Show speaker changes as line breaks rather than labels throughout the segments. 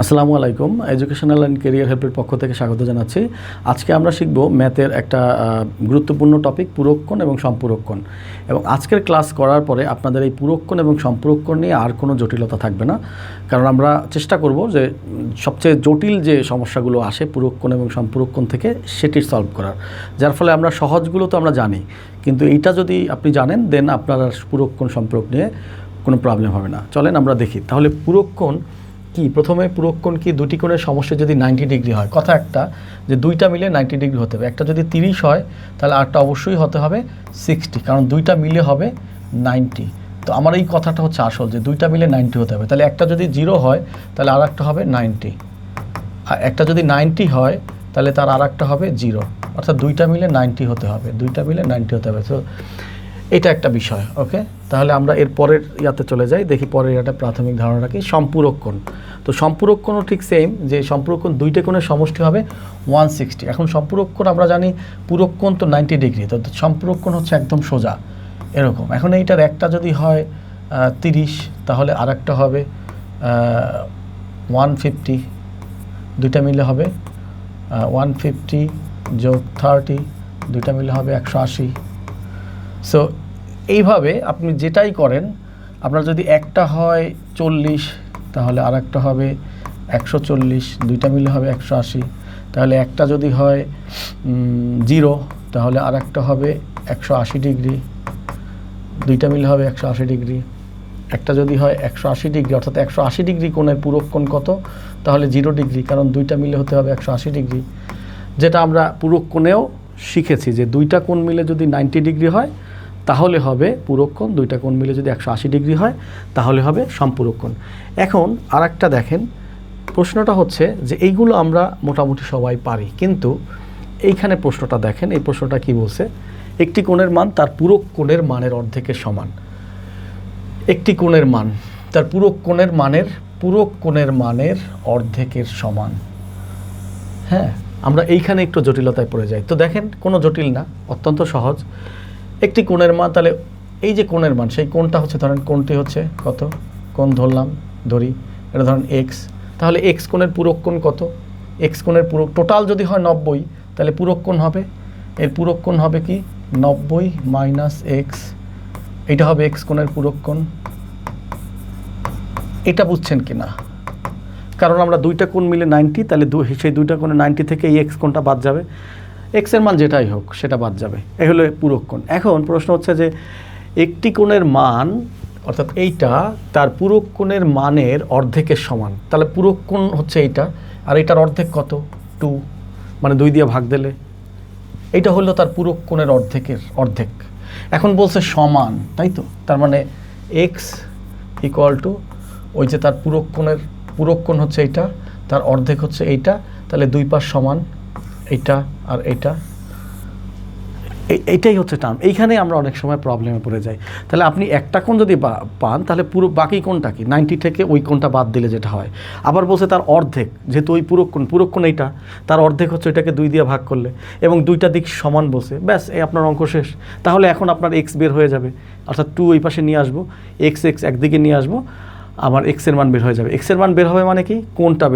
আসসালামু আলাইকুম। Educational and career হেল্পের পক্ষ থেকে স্বাগত জানাচ্ছি। আজকে আমরা শিখব ম্যাথের একটা গুরুত্বপূর্ণ টপিক, পূরকক্ষণ এবং সম্পূরকক্ষণ। এবং আজকের ক্লাস করার পরে আপনাদের এই পূরকক্ষণ এবং সম্পূরকক্ষণ নিয়ে আর কোনো জটিলতা থাকবে না, কারণ আমরা চেষ্টা করব যে সবচেয়ে জটিল যে সমস্যাগুলো আসে পূরকক্ষণ এবং সম্পূরকক্ষণ থেকে সেটি সলভ করার, যার ফলে আমরা সহজগুলো তো আমরা জানি, কিন্তু এইটা যদি আপনি জানেন দেন আপনার পূরকক্ষণ সম্পর্ক নিয়ে কোনো প্রবলেম হবে না। চলেন আমরা দেখি তাহলে পূরকক্ষণ কি। প্রথমে পূরকক্ষণ কি, দুটি কোণের সমষ্টি যদি 90 ডিগ্রি হয়, কথা একটা যে দুইটা মিলে 90 ডিগ্রি হতে হবে। একটা যদি 30 হয় তাহলে আরটা অবশ্যই হতে হবে 60, কারণ দুইটা মিলে হবে 90। তো আমার এই কথাটা হচ্ছে আসল, যে দুইটা মিলে 90 হতে হবে। তাহলে একটা যদি 0 হয় তাহলে আর একটা হবে 90, আর একটা যদি 90 হয় তাহলে তার আর একটা হবে 0, অর্থাৎ দুইটা মিলে 90 হতে হবে, দুইটা মিলে 90 হতে হবে। তো এটা একটা বিষয়। ওকে, তাহলে আমরা এর পরের ইয়াতে চলে যাই, দেখি পরের এটা প্রাথমিক ধারণাটা কি, সম্পূরকক্ষণ। তো সম্পূরকক্ষণও ঠিক সেম, যে সম্পূরকক্ষণ দুইটা কোণের সমষ্টি হবে 160। এখন সম্পূরকক্ষণ আমরা জানি পূরকক্ষণ তো 90 ডিগ্রি, তো সম্পূরকক্ষণ হচ্ছে একদম সোজা এরকম। এখন এইটার একটা যদি হয় 30, তাহলে আর একটা হবে 150, দুইটা মিলে হবে 150 যোগ 30, দুইটা মিলে হবে 180। সো এইভাবে আপনি যেটাই করেন, আপনার যদি একটা হয় 40 তাহলে আর একটা হবে 140, দুইটা মিলে হবে 180। তাহলে একটা যদি হয় 0 তাহলে আর একটা হবে 180 ডিগ্রি, দুইটা মিলে হবে 180 ডিগ্রি। একটা যদি হয় 180 ডিগ্রি, অর্থাৎ 180 ডিগ্রি কোণের পূরকক্ষণ কত, তাহলে 0 ডিগ্রি, কারণ দুইটা মিলে হতে হবে 180 ডিগ্রি। যেটা আমরা পূরকক্ষণেও শিখেছি যে দুইটা কোণ মিলে যদি 90 ডিগ্রি হয় তাহলে হবে পূরকক্ষণ, দুইটা কোণ মিলে যদি 180 ডিগ্রি হয় তাহলে হবে সম্পূরকক্ষণ। এখন আর একটা দেখেন, প্রশ্নটা হচ্ছে যে এইগুলো আমরা মোটামুটি সবাই পারি, কিন্তু এইখানে প্রশ্নটা দেখেন, এই প্রশ্নটা কি বলছে, একটি কোণের মান তার পূরকক্ষণের মানের অর্ধেকের সমান। একটি কোণের মান তার পূরকক্ষণের মানের অর্ধেকের সমান। হ্যাঁ, আমরা এইখানে একটু জটিলতায় পড়ে যাই। তো দেখেন, কোনো জটিল না, অত্যন্ত সহজ। একটি কোণের মান, তাহলে এই যে কোণের মান, সেই কোণটা হচ্ছে, ধরেন কোণটি হচ্ছে কত, কোণ ধরি এটা ধরেন এক্স, তাহলে এক্স কোণের পূরকক্ষণ কত, এক্স কোণের টোটাল যদি হয় 90, তাহলে পূরকক্ষণ হবে, এর পূরকক্ষণ হবে কি 90 মাইনাস এক্স, এইটা হবে এক্স কোণের পূরকক্ষণ। এটা বুঝছেন কি না? কারণ আমরা দুইটা কোণ মিলে 90, তাহলে সেই দুইটা কোণে 90 থেকে এই এক্স কোণটা বাদ যাবে, এক্সের মান যেটাই হোক সেটা বাদ যাবে, এই হলো পূরকক্ষণ। এখন প্রশ্ন হচ্ছে যে একটি কোণের মান, অর্থাৎ এইটা তার পূরকক্ষণের মানের অর্ধেকের সমান, তাহলে পূরকক্ষণ হচ্ছে এইটা, আর এইটার অর্ধেক কত 2, মানে 2 দিয়ে ভাগ দিলে এইটা হলো তার পূরকক্ষণের অর্ধেক। এখন বলছে সমান, তাই তো, তার মানে এক্স ইকুয়াল টু ওই যে তার পূরকক্ষণ হচ্ছে এইটা, তার অর্ধেক হচ্ছে এইটা, তাহলে দুই পাশ সমান এইটা আর এইটা, এইটাই হচ্ছে টার্ম। এইখানে আমরা অনেক সময় প্রবলেমে পড়ে যাই। তাহলে আপনি একটা কোণ যদি পান, তাহলে পুরো বাকি কোণটা কি, 90 থেকে ওই কোণটা বাদ দিলে যেটা হয়। আবার বলছে তার অর্ধেক, যেহেতু ওই পূরকক্ষণ এইটা, তার অর্ধেক হচ্ছে এটাকে 2 দিয়ে ভাগ করলে, এবং দুইটা দিক সমান বসে, ব্যাস এই আপনার অঙ্ক শেষ। তাহলে এখন আপনার এক্স বের হয়ে যাবে, অর্থাৎ 2 ওই পাশে নিয়ে আসবো, এক্স একদিকে নিয়ে আসবো, আমার এক্সের মান বের হয়ে যাবে। এক্সের মান বের হবে মানে কি, কোণটা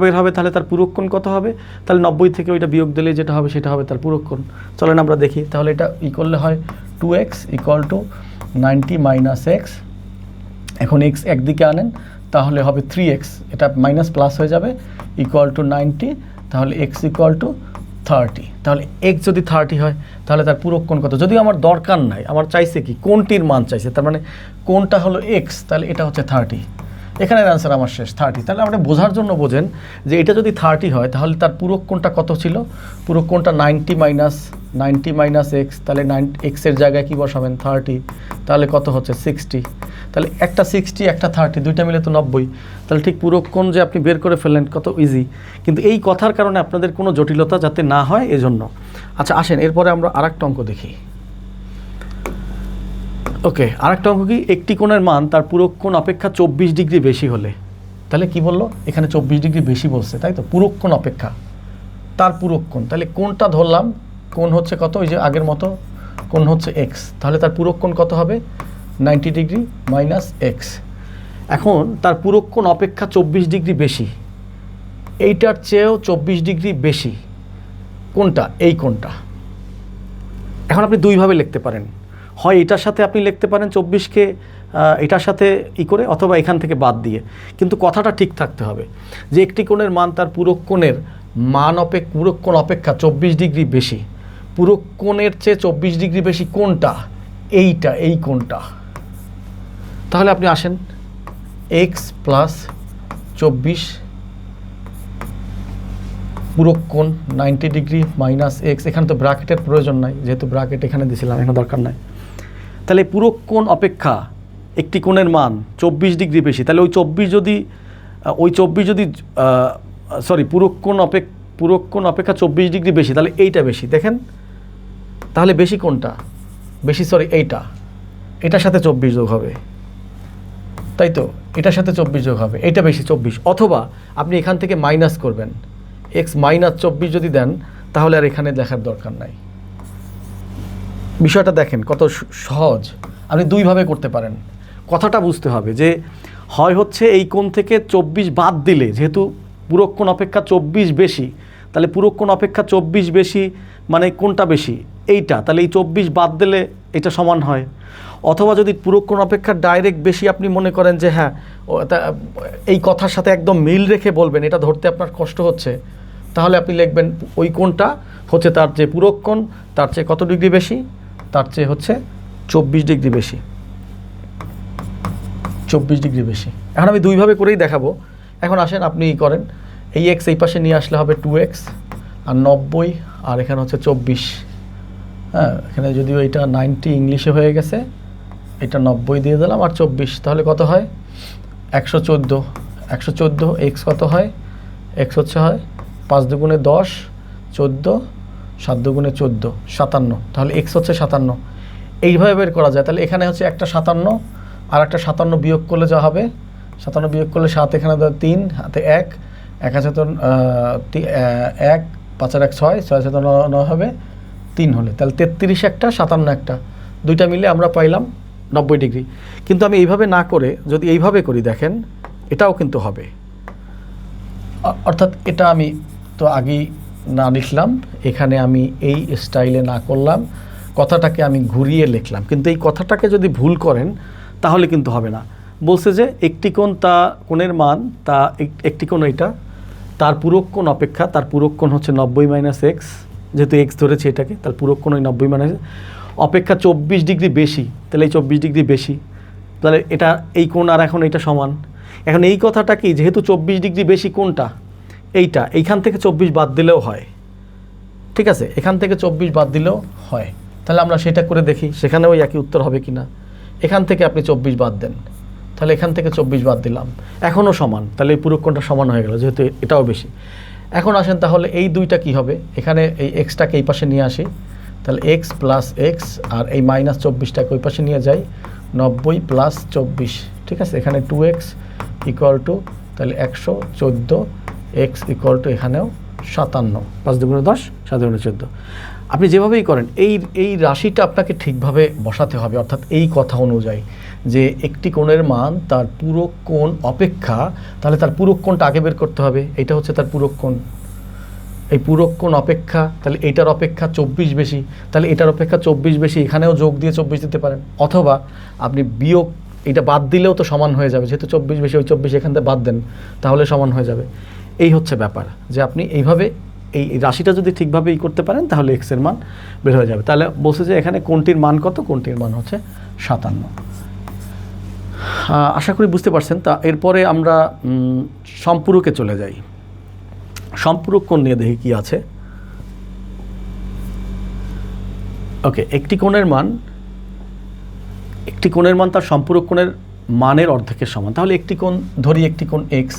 বের হবে, তাহলে তার পূরকক্ষণ কত হবে, তাহলে 90 থেকে ওইটা বিয়োগ দিলে যেটা হবে সেটা হবে তার পূরকক্ষণ। চলেন আমরা দেখি, তাহলে এটা ই করলে হয় 2x equal to 90 minus x. এখন এক্স একদিকে আনেন তাহলে হবে 3x, এটা মাইনাস প্লাস হয়ে যাবে, ইকুয়াল টু 90, তাহলে এক্স ইকুয়াল টু 30। তাহলে এক্স যদি 30 হয় তাহলে তার পূরকক্ষণ কত, যদিও আমার দরকার নাই, আমার চাইছে কি কোনটির মান চাইছে, তার মানে কোনটা হলো এক্স, তাহলে এটা হচ্ছে 30, এখানের অ্যান্সার আমার শেষ 30। তাহলে আপনি বোঝার জন্য বোঝেন যে এটা যদি 30 হয় তাহলে তার পূরকক্ষণটা কত ছিল, পূরকক্ষণটা 90 মাইনাস এক্স, তাহলে এক্সের জায়গায় কি বসাবেন 30, তাহলে কত হচ্ছে 60, তাহলে একটা 60 একটা 30, দুইটা মিলে তো 90, তাহলে ঠিক পূরকক্ষণ যে আপনি বের করে ফেললেন, কত ইজি। কিন্তু এই কথার কারণে আপনাদের কোনো জটিলতা যাতে না হয় এজন্য। আচ্ছা আসেন এরপরে আমরা আরেকটা অঙ্ক দেখি। ওকে, আরেকটা অঙ্ক কি, একটি কোণের মান তার পূরকক্ষণ অপেক্ষা 24 ডিগ্রি বেশি হলে, তাহলে কি বললো, এখানে 24 ডিগ্রি বেশি বলছে, তাই তো, পূরকক্ষণ অপেক্ষা তার পূরকক্ষণ, তাহলে কোণটা ধরলাম, কোণ হচ্ছে কত, ওই যে আগের মতো কোণ হচ্ছে এক্স, তাহলে তার পূরকক্ষণ কত হবে 90 ডিগ্রি মাইনাস এক্স। এখন তার পূরক কোণ অপেক্ষা 24 ডিগ্রি বেশি, এইটার চেয়েও 24 ডিগ্রি বেশি কোনটা? এই কোণটা। এখন আপনি দুইভাবে লিখতে পারেন, হয় এটার সাথে আপনি লিখতে পারেন 24কে এটার সাথে করে, অথবা এখান থেকে বাদ দিয়ে। কিন্তু কথাটা ঠিক থাকতে হবে যে একটি কোণের মান তার পূরক কোণের পূরক কোণ অপেক্ষা 24 ডিগ্রি বেশি। পূরক কোণের চেয়ে 24 ডিগ্রি বেশি কোনটা? এইটা, এই কোণটা। তাহলে আপনি আসেন এক্স প্লাস 24 পূরক কোণ 90 ডিগ্রি মাইনাস এক্স, এখানে তো ব্র্যাকেটের প্রয়োজন নাই, যেহেতু ব্র্যাকেট এখানে দিয়েছিলাম, এখানে দরকার নাই। তাহলে পূরক কোণ অপেক্ষা একটি কোণের মান 24 ডিগ্রি বেশি, তাহলে ওই 24 যদি সরি পূরক কোণ অপেক্ষা 24 ডিগ্রি বেশি, তাহলে এইটা বেশি। দেখেন তাহলে বেশি কোনটা? বেশি, সরি এটার সাথে 24 যোগ হবে, তাই তো? এটার সাথে 24 যোগ হবে, এটা বেশি 24। অথবা আপনি এখান থেকে মাইনাস করবেন, এক্স মাইনাস 24 যদি দেন, তাহলে আর এখানে দেখার দরকার নাই। বিষয়টা দেখেন কত সহজ। আপনি দুইভাবে করতে পারেন। কথাটা বুঝতে হবে যে হয় হচ্ছে এই কোণ থেকে 24 বাদ দিলে, যেহেতু পূরক কোণ অপেক্ষা 24 বেশি, তাহলে পূরক কোণ অপেক্ষা 24 বেশি মানে কোনটা বেশি? এইটা। তাহলে এই 24 বাদ দিলে এটা সমান হয়। অথবা যদি পূরক কোণ অপেক্ষা ডাইরেক্ট বেশি আপনি মনে করেন যে হ্যাঁ এই কথার সাথে একদম মিল রেখে বলবেন, এটা ধরতে আপনার কষ্ট হচ্ছে, তাহলে আপনি লিখবেন ওই কোণটা হচ্ছে তার যে পূরক কোণ তার চেয়ে কত ডিগ্রি বেশি? তার চেয়ে হচ্ছে 24 ডিগ্রি বেশি, 24 ডিগ্রি বেশি। এখন আমি দুইভাবে করেই দেখাবো। এখন আসেন আপনি করেন, এই এক্স এই পাশে নিয়ে আসলে হবে 2x আর 90, আর এখানে হচ্ছে 24। হ্যাঁ, এখানে যদিও এটা 90 ইংলিশে হয়ে গেছে, এটা 90 দিয়ে দিলাম আর 24, তাহলে কত হয়? 114। 114 এক্স কত হয়? এক্স হচ্ছে হয় 5 দুগুণে 10, 14, 7 দুগুণে 14, 57। তাহলে এক্স হচ্ছে 57। এইভাবে বের করা যায়। তাহলে এখানে হচ্ছে একটা 57 আর একটা 57 বিয়োগ করলে যা হবে, 57 বিয়োগ করলে 7, এখানে 3, হাতে 1, 1 আছে তো 1, 5 আর 1 6, 6 আছে তো 9 হবে 3 হলে, তাহলে 33 একটা 57 একটা, দুইটা মিলে আমরা পাইলাম 90 ডিগ্রি। কিন্তু আমি এইভাবে না করে যদি এইভাবে করি, দেখেন এটাও কিন্তু হবে। অর্থাৎ এটা আমি তো আগেই না লিখলাম, এখানে আমি এই স্টাইলে না করলাম, কথাটাকে আমি ঘুরিয়ে লিখলাম। কিন্তু এই কথাটাকে যদি ভুল করেন তাহলে কিন্তু হবে না। বলছে যে একটি কোণ কোণের মান একটি কোণ এইটা তার পূরক কোণ অপেক্ষা, তার পূরক কোণ হচ্ছে 90 মাইনাস এক্স, যেহেতু এক্স ধরেছে এটাকে, তার পূরক কোণ ওই 90 মাইনাস অপেক্ষা 24 ডিগ্রি বেশি। তাহলে এই 24 ডিগ্রি বেশি, তাহলে এটা এই কোণ আর এখন এইটা সমান। এখন এই কথাটা কি, যেহেতু 24 ডিগ্রি বেশি কোনটা? এইটা। এইখান থেকে 24 বাদ দিলেও হয়, ঠিক আছে? এখান থেকে 24 বাদ দিলেও হয়। তাহলে আমরা সেটা করে দেখি সেখানেও একই উত্তর হবে কি না। এখান থেকে আপনি 24 বাদ দেন, তাহলে এখান থেকে 24 বাদ দিলাম, এখনও সমান। তাহলে এই পূরক কোণটা সমান হয়ে গেল, যেহেতু এটাও বেশি। এখন আসেন তাহলে এই দুইটা কি হবে, এখানে এই এক্সটাকে এই পাশে নিয়ে আসি, তাহলে এক্স প্লাস এক্স, আর এই মাইনাস 24টাকে ওই পাশে নিয়ে যাই, 90 প্লাস 24, ঠিক আছে? এখানে 2x ইকুয়াল টু তাহলে 114, এক্স ইকুয়াল টু এখানেও 57, 5 দুগুণে 10, 7 দুগুণে 14। আপনি যেভাবেই করেন এই রাশিটা আপনাকে ঠিকভাবে বসাতে হবে, অর্থাৎ এই কথা অনুযায়ী যে একটি কোণের মান তার পূরক কোণ অপেক্ষা, তাহলে তার পূরক কোণটা আগে বের করতে হবে। এটা হচ্ছে তার পূরক কোণ, এই পূরক কোণ অপেক্ষা, তাহলে এটার অপেক্ষা 24 বেশি, তাহলে এটার অপেক্ষা 24 বেশি, এখানেও যোগ দিয়ে 24 দিতে পারেন। অথবা আপনি বিয়োগ, এটা বাদ দিলেও তো সমান হয়ে যাবে, যেহেতু 24 বেশি, ওই 24 এখান থেকে বাদ দেন, তাহলে সমান হয়ে যাবে। এই হচ্ছে ব্যাপার, যে আপনি এইভাবে এই রাশিটা যদি ঠিকভাবে করতে পারেন তাহলে এক্স এর মান বের হয়ে যাবে। তাহলে বলছে যে এখানে কোনটির মান কত? কোনটির মান হচ্ছে 57। আশা করি বুঝতে পারছেন। তা এরপরে আমরা সম্পূরকে চলে যাই। সম্পূরক কোণ নিয়ে দেখি কি আছে। ওকে, একটি কোণের মান তার সম্পূরক কোণের মানের অর্ধেকের সমান। তাহলে একটি কোণ ধরি, একটি কোণ এক্স,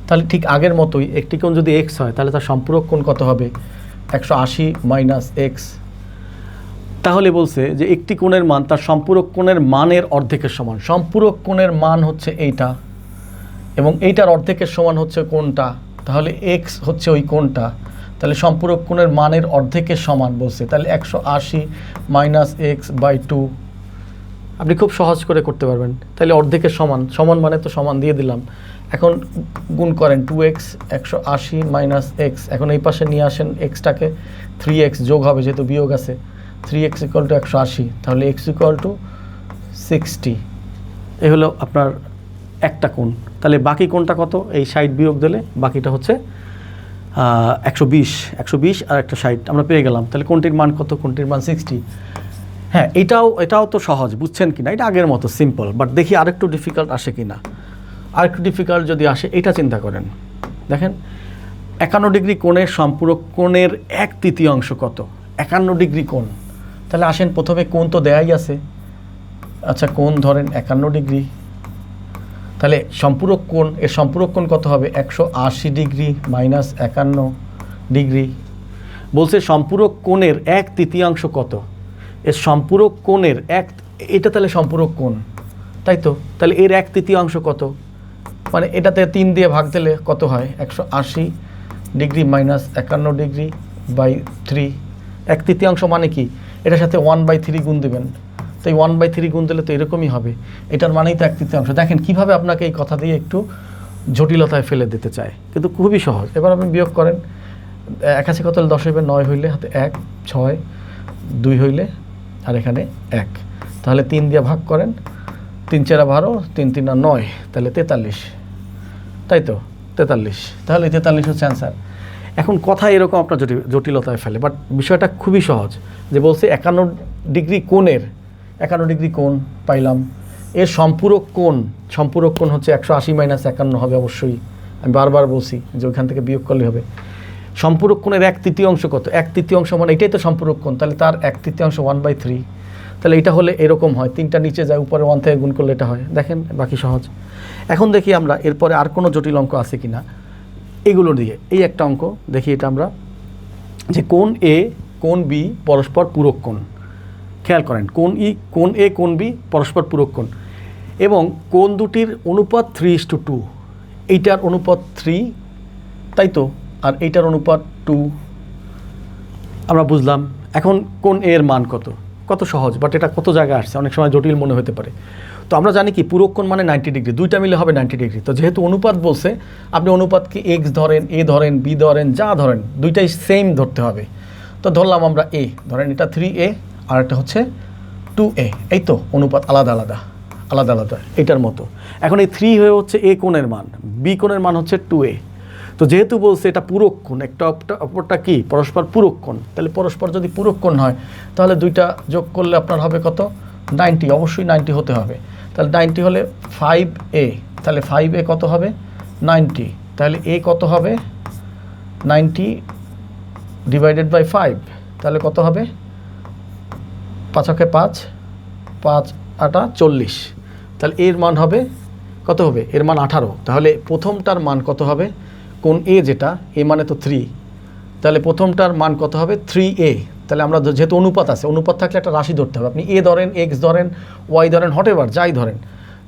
তাহলে ঠিক আগের মতোই একটি কোণ যদি এক্স হয় তাহলে তার সম্পূরক কোণ কত হবে? 180 মাইনাস এক্স। তাহলে বলছে যে একটি কোণের মান তার সম্পূরক কোণের মানের অর্ধেকের সমান। সম্পূরক কোণের মান হচ্ছে এইটা, এবং এইটার অর্ধেকের সমান হচ্ছে কোনটা? তাহলে এক্স হচ্ছে ওই কোণটা, তাহলে সম্পূরক কোণের মানের অর্ধেকের সমান বলছে, তাহলে 180 মাইনাস এক্স বাই 2। আপনি খুব সহজ করে করতে পারবেন। তাহলে অর্ধেকের সমান, সমান মানে তো সমান দিয়ে দিলাম। এখন গুণ করেন 2x 180 মাইনাস এক্স, এখন এই পাশে নিয়ে আসেন এক্সটাকে, 3x যোগ হবে যেহেতু বিয়োগ আছে, 3x ইকুয়াল টু 180, তাহলে x ইকুয়াল টু 60। এই হলো আপনার একটা কোণ। তাহলে বাকি কোণটা কত? এই 60 বিয়োগ দিলে বাকিটা হচ্ছে 120 আর একটা 60 আমরা পেয়ে গেলাম। তাহলে কোণটির মান কত? কোণটির মান 60। হ্যাঁ, এটাও তো সহজ, বুঝছেন কি না? এটা আগের মতো সিম্পল, বাট দেখি আরেকটু ডিফিকাল্ট আসে কি না। আরেকটু ডিফিকাল্ট যদি আসে, এটা চিন্তা করেন। দেখেন 51 ডিগ্রি কোণের সম্পূরক কোণের 1/3 কত? 51 ডিগ্রি কোণ। তাহলে আসেন প্রথমে কোণ তো দেয়াই আছে, আচ্ছা কোণ ধরেন 51 ডিগ্রি, তাহলে সম্পূরক কোণ, এর সম্পূরক কোণ কত হবে? 180 ডিগ্রি মাইনাস 51 ডিগ্রি। বলছে সম্পূরক কোণের 1/3 কত? এর সম্পূরক কোণের এটা তাহলে সম্পূরক কোণ, তাই তো? তাহলে এর 1/3 কত? মানে এটাতে 3 দিয়ে ভাগ দিলে কত হয়? 180 ডিগ্রি মাইনাস 51 ডিগ্রি বাই 3। 1/3 মানে কি? এটার সাথে 1/3 গুণ দেবেন, তো এই 1/3 গুণ দিলে তো এরকমই হবে। এটার মানেই তো 1/3। দেখেন কীভাবে আপনাকে এই কথা দিয়ে একটু জটিলতায় ফেলে দিতে চায়, কিন্তু খুবই সহজ। এবার আপনি বিয়োগ করেন, 81 কত হলে 10 হইবে? 9 হইলে হাতে 1, 6, 2 হইলে আর এখানে 1, তাহলে 3 দিয়ে ভাগ করেন, 3 4 12, 3 3 9, তাহলে 43, তাই তো? 43, তাহলে 43 হচ্ছে অ্যান্সার। এখন কথা এরকম আপনার জটিলতায় ফেলে, বাট বিষয়টা খুবই সহজ। যে বলছে 51 ডিগ্রি কোণের, 51 ডিগ্রি কোণ পাইলাম, এর সম্পূরক কোণ হচ্ছে 180 মাইনাস 51 হবে অবশ্যই। আমি বারবার বলছি যে ওইখান থেকে বিয়োগ করলে হবে। সম্পূরক কোণের 1/3 কত? 1/3 মানে এটাই তো সম্পূরক কোণ, তাহলে তার 1/3 1/3। তাহলে এটা হলে এরকম হয়, 3টা নিচে যায়, উপরে 1 থেকে গুণ করলে এটা হয়। দেখেন বাকি সহজ। এখন দেখি আমরা এরপরে আর কোনো জটিল অঙ্ক আছে কি না এগুলো দিয়ে। এই একটা অঙ্ক দেখি, এটা আমরা যে কোণ এ কোণ বি পরস্পর পূরক কোণ। খেয়াল করেন, কোণ এ কোণ বি পরস্পর পূরক কোণ, এবং কোণ দুটির অনুপাত 3:2। এইটার অনুপাত 3, তাই তো? আর এইটার অনুপাত 2 আমরা বুঝলাম। এখন কোণ এর মান কত? কত সহজ, বাট এটা কত জায়গায় আসছে, অনেক সময় জটিল মনে হতে পারে। তো আমরা জানি কি পূরক কোণ মানে 90 ডিগ্রি, দুইটা মিলে হবে 90 ডিগ্রি। তো যেহেতু অনুপাত বলছে, আপনি অনুপাতকে এক্স ধরেন, এ ধরেন, বি ধরেন, যা ধরেন, দুইটাই সেম ধরতে হবে। তো ধরলাম আমরা এ, ধরেন এটা 3a আর একটা হচ্ছে 2a, এই তো অনুপাত আলাদা আলাদা এটার মতো। এখন এই 3 হয়ে হচ্ছে এ কোণের মান, বি কোণের মান হচ্ছে 2a। তো যেহেতু বলছে এটা পূরক কোণ, একটা অপরটা কি পরস্পর পূরক কোণ, তাহলে পরস্পর যদি পূরক কোণ হয়, তাহলে দুইটা যোগ করলে আপনার হবে কত? 90, অবশ্যই 90 হতে হবে। তাহলে 90 হলে 5a, তাহলে 5a কত হবে? 90, তাহলে a কত হবে? 90 ডিভাইডেড বাই 5, তাহলে কত হবে? 5 × 5, 5 8 40, তাহলে এর মান হবে কত? হবে এর মান 18। তাহলে প্রথমটার মান কত হবে? কোণ এ যেটা, এ মানে তো 3, তাহলে প্রথমটার মান কত হবে? 3a। তাহলে আমরা যেহেতু অনুপাত আছে, অনুপাত থাকলে একটা রাশি ধরতে হবে, আপনি এ ধরেন, এক্স ধরেন, ওয়াই ধরেন, হোয়াটএভার যাই ধরেন।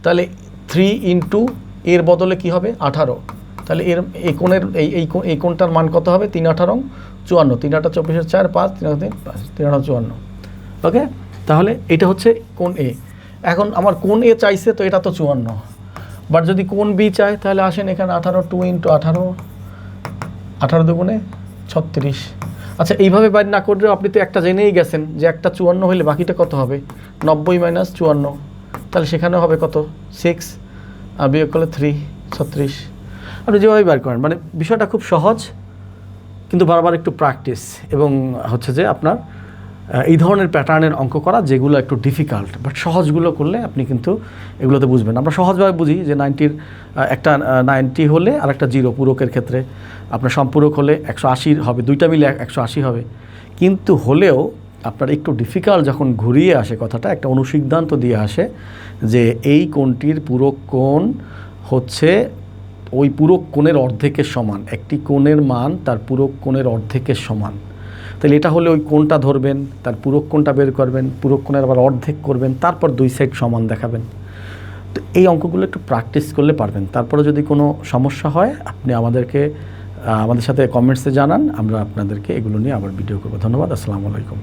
তাহলে 3 × এর বদলে কি হবে? 18। তাহলে এই কোণের এই কোণটার মান কত হবে? 3 18 54, 3 8 24 4 5 3 3 3 8 54। ওকে, তাহলে এটা হচ্ছে কোণ এ। এখন আমার কোণ এ চাইছে, তো এটা তো 54, বাট যদি কোণ বি চায়, তাহলে আসেন এখানে 18, 2 × 18, 18 দুগুণে 36। আচ্ছা, এইভাবে বাইর না করলেও আপনি তো একটা জেনেই গেছেন যে একটা 54 হলে বাকিটা কত হবে? 90 - 54, তাহলে সেখানে হবে কত? 6, আর বিয়োগ করলে 3, 36। আপনি যেভাবে বাইর করেন, মানে বিষয়টা খুব সহজ, কিন্তু বারবার একটু প্র্যাকটিস এবং হচ্ছে যে আপনার এই ধরনের প্যাটার্নের অঙ্ক করা, যেগুলো একটু ডিফিকাল্ট, বাট সহজগুলো করলে আপনি কিন্তু এগুলোতে বুঝবেন। আমরা সহজভাবে বুঝি যে 90-র একটা 90 হলে আর একটা 0 পূরকের ক্ষেত্রে, আপনার সম্পূরক হলে 180 হবে, দুইটা মিলে 180 হবে। কিন্তু হলেও আপনার একটু ডিফিকাল্ট যখন ঘুরিয়ে আসে কথাটা, একটা অনুসিদ্ধান্ত দিয়ে আসে যে এই কোণটির পূরক কোণ হচ্ছে ওই পূরক কোণের অর্ধেকের সমান, একটি কোণের মান তার পূরক কোণের অর্ধেকের সমান। তাহলে এটা হলে ওই কোণটা ধরবেন, তার পূরক কোণটা বের করবেন, পূরক কোণের আবার অর্ধেক করবেন, তারপর দুই সাইড সমান দেখাবেন। তো এই অঙ্কগুলো একটু প্র্যাকটিস করলে পারবেন। তারপরে যদি কোনো সমস্যা হয়, আপনি আমাদের সাথে কমেন্টসে জানান, আমরা আপনাদেরকে এগুলো নিয়ে আবার ভিডিও করবো। ধন্যবাদ, আসসালামু আলাইকুম।